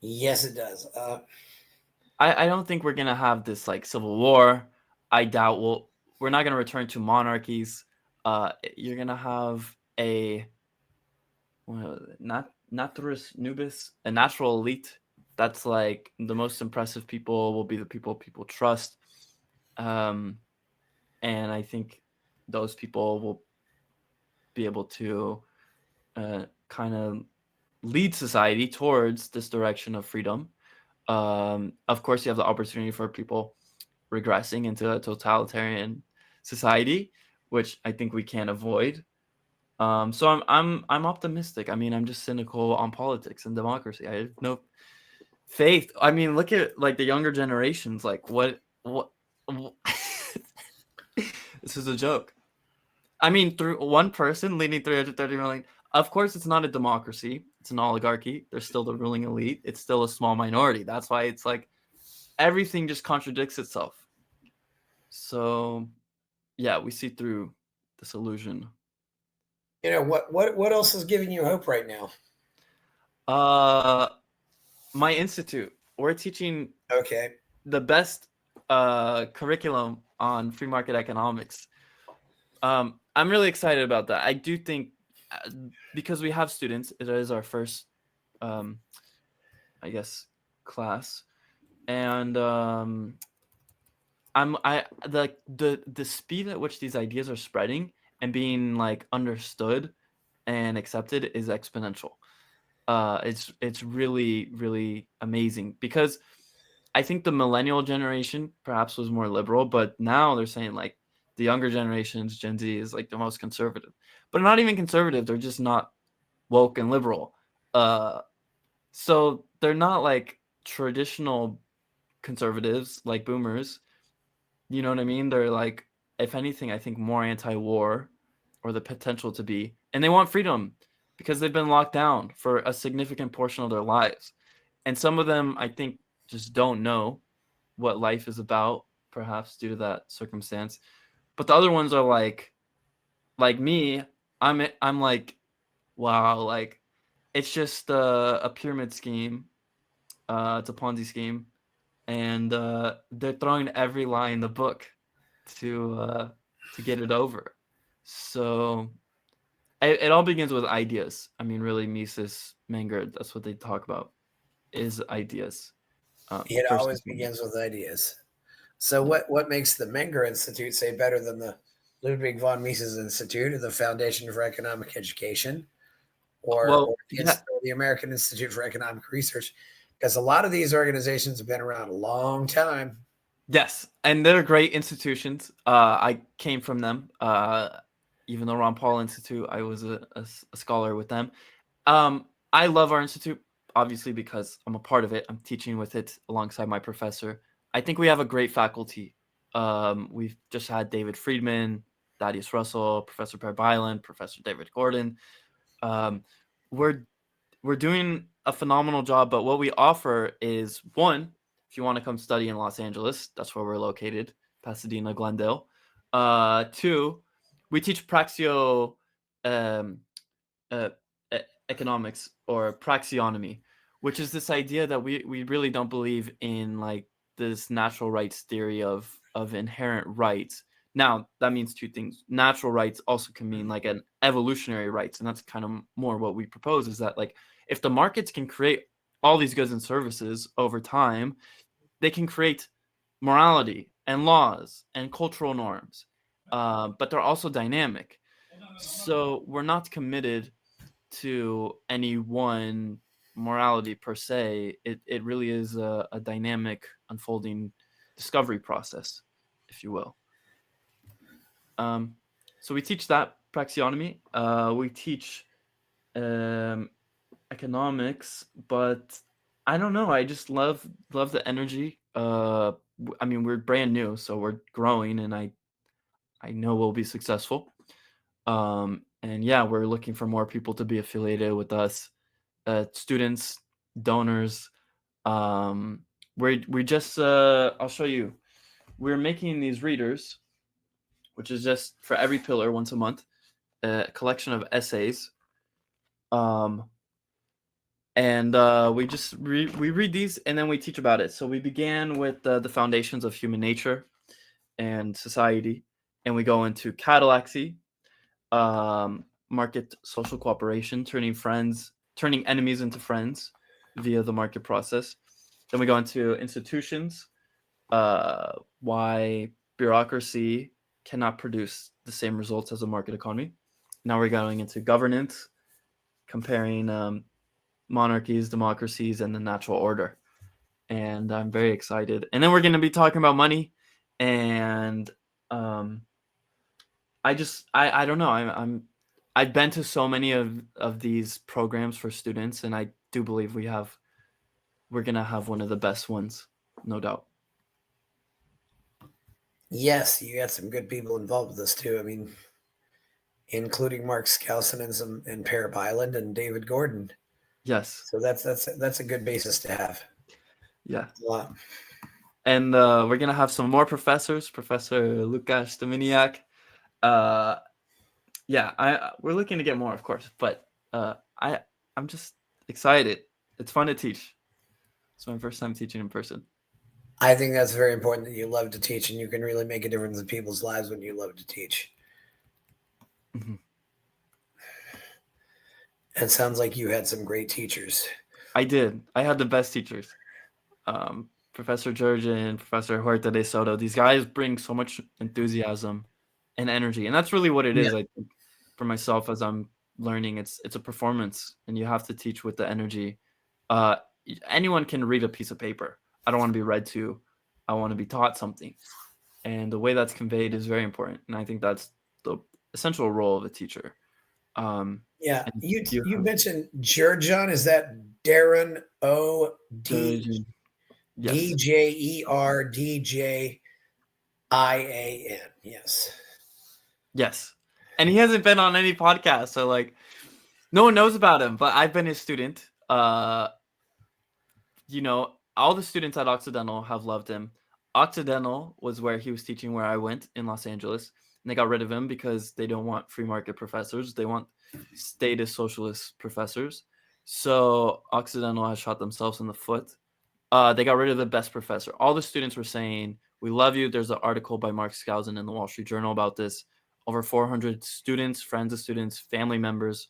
Yes, it does.
I don't think we're gonna have this like civil war. I doubt we're not gonna return to monarchies. You're gonna have a not naturus nubis, a natural elite. That's like the most impressive people will be the people trust. And I think those people will be able to kind of lead society towards this direction of freedom. Of course, you have the opportunity for people regressing into a totalitarian society, which I think we can't avoid. So I'm optimistic. I mean, I'm just cynical on politics and democracy. I have no faith. I mean, look at like the younger generations. Like what this is a joke. I mean, through one person leading 330 million. Of course, it's not a democracy. It's an oligarchy. There's still the ruling elite. It's still a small minority. That's why it's like everything just contradicts itself. So, yeah, we see through this illusion.
What else is giving you hope right now?
Uh, my institute, we're teaching
Okay.
the best curriculum on free market economics. I'm really excited about that. I do think because we have students, it is our first, um, I guess, class, and the speed at which these ideas are spreading and being like understood and accepted is exponential. It's really really amazing because I think the millennial generation perhaps was more liberal, but now they're saying like the younger generations, Gen Z, is like the most conservative, but not even conservative. They're just not woke and liberal. Uh, so they're not like traditional conservatives like boomers. You know what I mean? They're like, if anything, I think more anti-war or the potential to be, and they want freedom because they've been locked down for a significant portion of their lives. And some of them, I think, just don't know what life is about, perhaps due to that circumstance. But the other ones are like me. I'm like, wow, like it's just a pyramid scheme. It's a Ponzi scheme, and they're throwing every lie in the book to get it over. So it all begins with ideas. I mean, really, Mises, Menger, that's what they talk about is ideas.
It
First and
always
foremost.
begins with ideas. So
Yeah.
what makes the Menger Institute say better than the Ludwig von Mises Institute or the Foundation for Economic Education
Well, yeah,
or the American Institute for Economic Research? Because a lot of these organizations have been around a long time.
yes, and they're great institutions. I came from them. Even though Ron Paul Institute, I was a scholar with them. I love our institute, obviously, because I'm a part of it. I'm teaching with it alongside my professor. I think we have a great faculty. We've just had David Friedman, Thaddeus Russell, Professor Per Byland, Professor David Gordon. Um, we're we're doing a phenomenal job, but what we offer is one, if you want to come study in Los Angeles, that's where we're located, Pasadena, Glendale. 2, we teach praxio um, uh, economics or praxionomy, which is this idea that we really don't believe in like this natural rights theory of inherent rights. Now that means 2 things. Natural rights also can mean like an evolutionary rights, and that's kind of more what we propose, is that like if the markets can create all these goods and services over time, they can create morality and laws and cultural norms, but they're also dynamic. So we're not committed to any one morality per se. It really is a dynamic unfolding discovery process, if you will. So we teach that praxionomy. We teach economics, but I don't know. I just love the energy. I mean, we're brand new, so we're growing, and I know we'll be successful. And yeah, we're looking for more people to be affiliated with us, students, donors. We just I'll show you. We're making these readers, which is just for every pillar once a month, a collection of essays. And we just we read these and then we teach about it. So we began with the foundations of human nature and society, and we go into catallaxy, market social cooperation, turning enemies into friends via the market process. Then we go into institutions, why bureaucracy cannot produce the same results as a market economy. Now we're going into governance, comparing monarchies, democracies, and the natural order. And I'm very excited. And then we're going to be talking about money, and I don't know. I've been to so many of these programs for students, and I do believe we're gonna have one of the best ones, no doubt.
Yes, you got some good people involved with this too. I mean, including Mark Skousen and Parrot Island and David Gordon.
Yes.
So that's a good basis to have.
Yeah.
Wow.
And we're gonna have some more professors, Professor Lukas Dominiak. Yeah, we're looking to get more, of course, but I'm just excited. It's fun to teach. It's my first time teaching in person.
I think that's very important that you love to teach, and you can really make a difference in people's lives when you love to teach.
Mm-hmm.
It sounds like you had some great teachers.
I did. I had the best teachers. Professor Jurgen, Professor Huerta de Soto. These guys bring so much enthusiasm and energy, and that's really what it is.
Yeah.
I think for myself, as I'm learning, it's a performance, and you have to teach with the energy. Uh, Anyone can read a piece of paper. I don't want to be read to. I want to be taught something, and the way that's conveyed is very important. And I think that's the essential role of a teacher.
Yeah.
And
You mentioned Jurgen. Is that Darren O D
Jurgen, yes.
DJERDJIAN? Yes.
Yes. And he hasn't been on any podcast, so like no one knows about him, but I've been his student. All the students at Occidental have loved him. Occidental was where he was teaching, where I went in Los Angeles, and they got rid of him because they don't want free market professors. They want statist socialist professors. So Occidental has shot themselves in the foot. They got rid of the best professor. All the students were saying, "We love you." There's an article by Mark Skousen in the Wall Street Journal about this. Over 400 students, friends of students, family members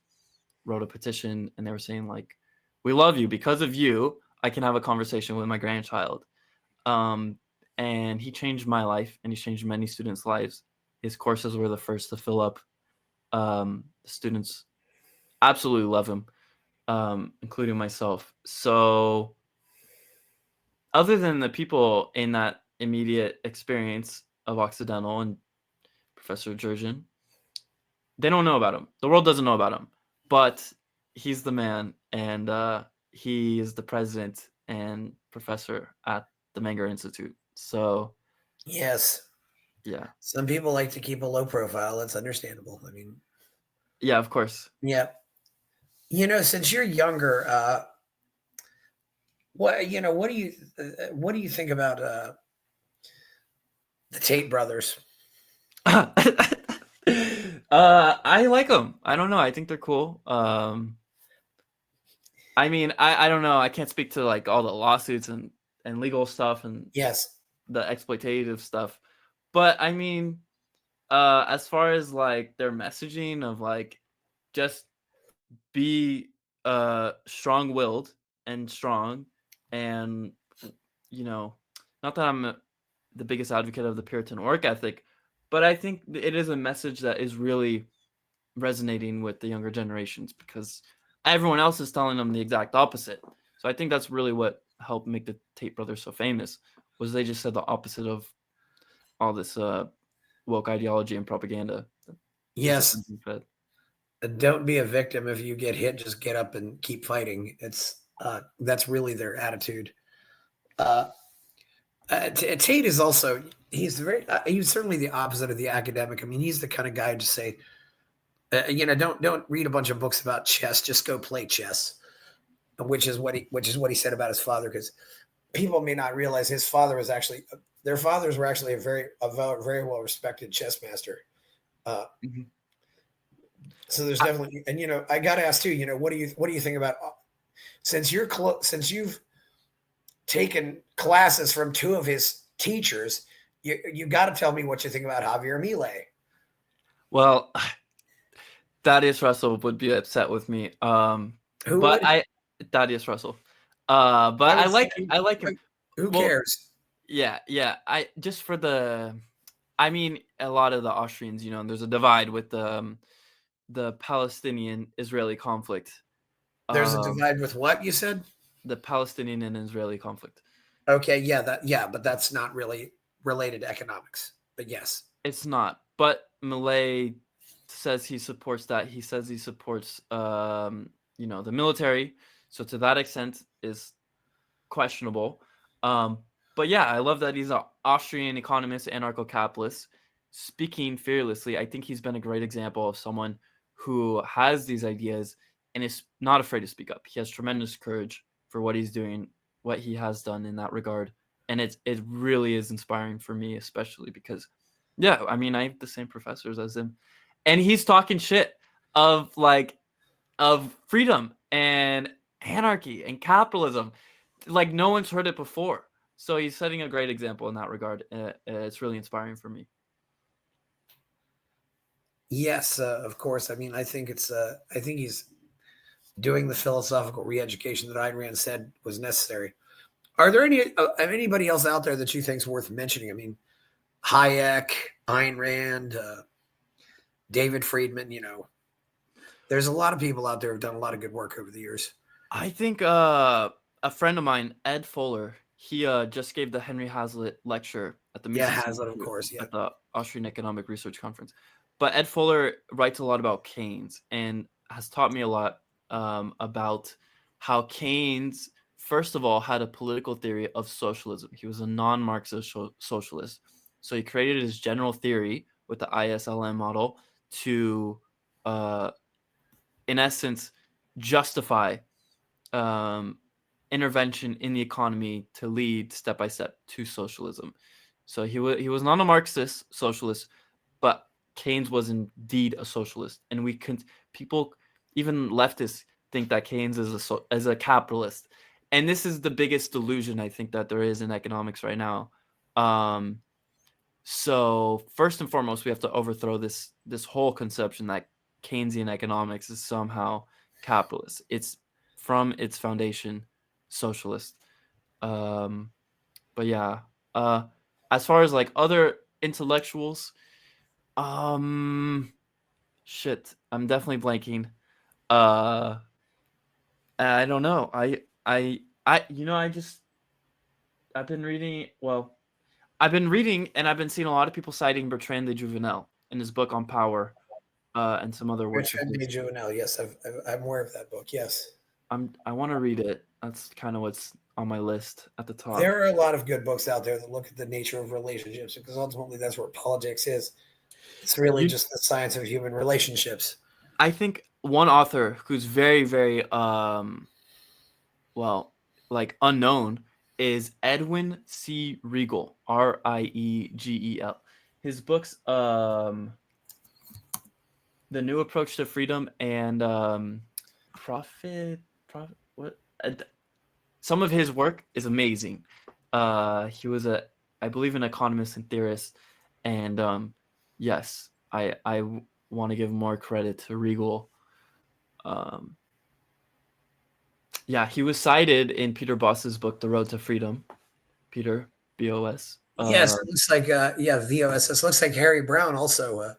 wrote a petition, and they were saying like, "We love you. Because of you, I can have a conversation with my grandchild." And he changed my life, and he changed many students' lives. His courses were the first to fill up. The students absolutely love him, including myself. So other than the people in that immediate experience of Occidental and Professor Jurgen, they don't know about him. The world doesn't know about him, but he's the man, and he is the president and professor at the Menger Institute. So
Yes.
yeah,
Some people like to keep a low profile. That's understandable. I mean,
yeah, of course.
yeah. Since you're younger, what do you think about the Tate brothers?
I like them. I don't know. I think they're cool. I mean, I don't know. I can't speak to like all the lawsuits and legal stuff and
Yes.
the exploitative stuff, but I mean, as far as like their messaging of like just be strong-willed and strong, and you know, not that I'm the biggest advocate of the Puritan work ethic, but I think it is a message that is really resonating with the younger generations because everyone else is telling them the exact opposite. So I think that's really what helped make the Tate brothers so famous, was they just said the opposite of all this woke ideology and propaganda that the
Yes.
children being fed.
Don't be a victim. If you get hit, just get up and keep fighting. That's really their attitude. Uh, Tate is also he's certainly the opposite of the academic. I mean, he's the kind of guy to say, don't read a bunch of books about chess. Just go play chess, which is what he said about his father. Because people may not realize his father was actually their fathers were actually a very well respected chess master.
Mhm.
So there's definitely, and I got to ask too. What do you think about since you've taken classes from two of his teachers? You got to tell me what you think about Javier Milei.
Well, Thaddeus Russell would be upset with me.
Who
But
would?
Thaddeus Russell.
I
But
was thinking,
I like him.
who
Well,
cares?
yeah. I just for I mean, a lot of the Austrians, there's a divide with the Palestinian-Israeli conflict.
There's a
Um,
divide with what you said.
the Palestinian and Israeli conflict.
Okay, but that's not really related to economics. But yes,
It's not. But Millet says he supports that. He says he supports the military. So to that extent is questionable. But yeah, I love that he's an Austrian economist, anarcho-capitalist, speaking fearlessly. I think he's been a great example of someone who has these ideas and is not afraid to speak up. He has tremendous courage for what he's doing, what he has done in that regard, and it really is inspiring for me, especially because, yeah, I mean, I have the same professors as him, and he's talking shit of freedom and anarchy and capitalism like no one's heard it before. So he's setting a great example in that regard. It's really inspiring for me.
yes, of course. I mean, I think he's doing the philosophical re-education that Ayn Rand said was necessary. Are there anybody else out there that you think is worth mentioning? I mean, Hayek, Ayn Rand, David Friedman. There's a lot of people out there who've done a lot of good work over the years.
I think a friend of mine, Ed Fuller, he just gave the Henry Hazlitt lecture at the
Yeah,
Mises
Hazlitt, of
Institute
course. Yeah,
at the Austrian Economic Research Conference. But Ed Fuller writes a lot about Keynes and has taught me a lot about how Keynes, first of all, had a political theory of socialism. He was a non-Marxist socialist. So he created his general theory with the ISLM model to, in essence, justify um, intervention in the economy to lead step by step to socialism. So he was not a Marxist socialist, but Keynes was indeed a socialist, and people, even leftists, think that Keynes is a capitalist, and this is the biggest delusion I think that there is in economics right now. Um, so first and foremost, we have to overthrow this whole conception that Keynesian economics is somehow capitalist. It's from its foundation socialist. Um, but yeah, as far as like other intellectuals, um, shit, I'm definitely blanking. Uh, I don't know. I've been reading. Well, I've been reading and I've been seeing a lot of people citing Bertrand de Juvenel in his book on power, and some other works of
Richard de
his.
Juvenel. Yes, I'm aware of that book. Yes,
I want to read it. That's kind of what's on my list at the top.
there are a lot of good books out there that look at the nature of relationships because ultimately that's what politics is. It's really
You,
just the science of human relationships.
I think one author who's very, very well, like unknown is Edwin C. Riegel, Riegel. His books, The New Approach to Freedom and Profit, what? Some of his work is amazing. He was I believe, an economist and theorist, and yes, I want to give more credit to Riegel. Yeah, he was cited in Peter Boss's book, The Road to Freedom. Peter, BOS.
Yes, it looks like VOSS. Looks like Harry Brown also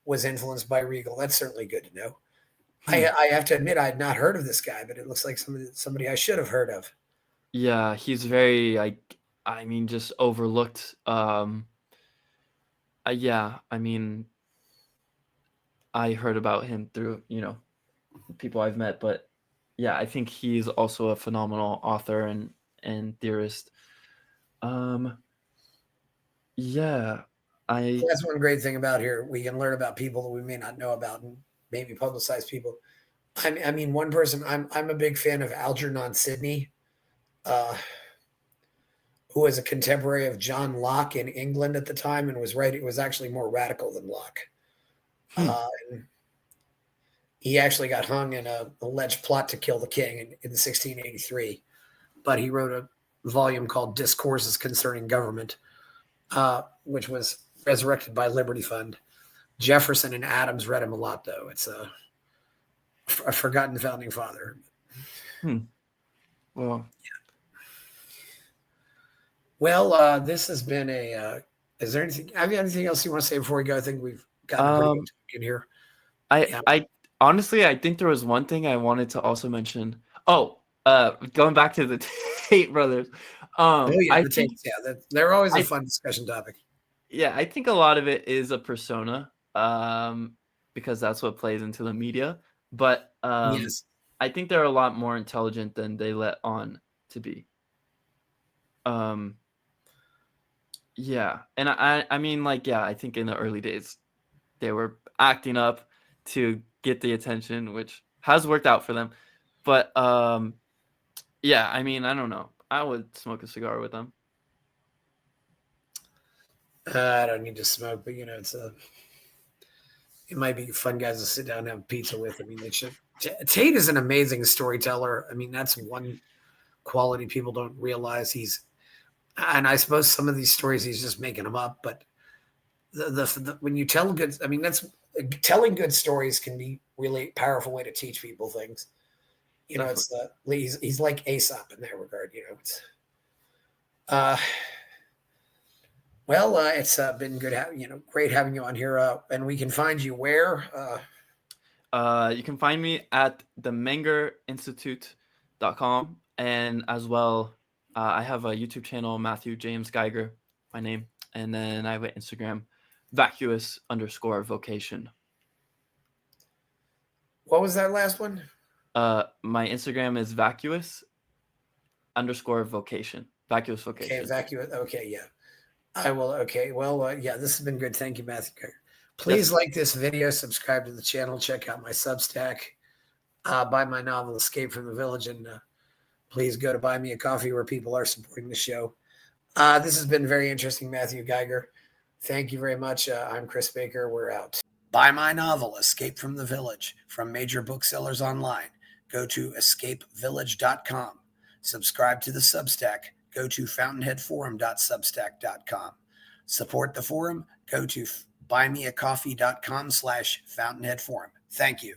was influenced by Regal. That's certainly good to know. I have to admit I had not heard of this guy, but it looks like somebody I should have heard of.
Yeah, he's very I mean, just overlooked. Yeah, I mean, I heard about him through people I've met, but yeah, I think he's also a phenomenal author and theorist. Yeah, I
That's one great thing about here. We can learn about people that we may not know about and maybe publicize people. I mean, one person I'm a big fan of Algernon Sidney, uh, who was a contemporary of John Locke in England at the time and was actually more radical than Locke. And he actually got hung in a alleged plot to kill the king in 1683, but he wrote a volume called Discourses Concerning Government, which was resurrected by Liberty Fund. Jefferson and Adams read him a lot, though. It's a forgotten founding father.
Well,
Well, this has been is there anything? Have you anything else you want to say before we go? I think we've gotten pretty good in here.
I honestly, I think there was one thing I wanted to also mention. Oh, going back to the Tate brothers. I think
they're always a fun discussion topic.
Yeah, I think a lot of it is a persona, because that's what plays into the media. But
Yes.
I think they're a lot more intelligent than they let on to be. Yeah, and I mean, like, yeah, I think in the early days they were acting up to get the attention, which has worked out for them. But yeah, I mean, I don't know. I would smoke a cigar with them.
I don't need to smoke, but it might be fun guys to sit down and have pizza with. I mean, they should. Tate is an amazing storyteller. I mean, that's one quality people don't realize. And I suppose some of these stories he's just making them up. But when you tell good, I mean, telling good stories can be really powerful way to teach people things. He's like Aesop in that regard. Well, it's been good, great having you on here. And we can find you where?
You can find me at the mengerinstitute.com, and as well, I have a YouTube channel, Matthew James Geiger, my name, and then I have an Instagram, vacuous_vocation.
What was that last one?
My Instagram is vacuous_vocation. Vacuous vocation.
Okay, vacuous. Okay, yeah. I will. Okay. Well, yeah, this has been good. Thank you, Matthew. Please like this video, subscribe to the channel, check out my Substack, buy my novel, Escape from the Village, and please go to Buy Me a Coffee where people are supporting the show. This has been very interesting, Matthew Geiger. Thank you very much. I'm Chris Baker. We're out. Buy my novel, Escape from the Village, from major booksellers online. Go to escapevillage.com. Subscribe to the Substack. Go to fountainheadforum.substack.com. Support the forum. Go to buymeacoffee.com/fountainheadforum. Thank you.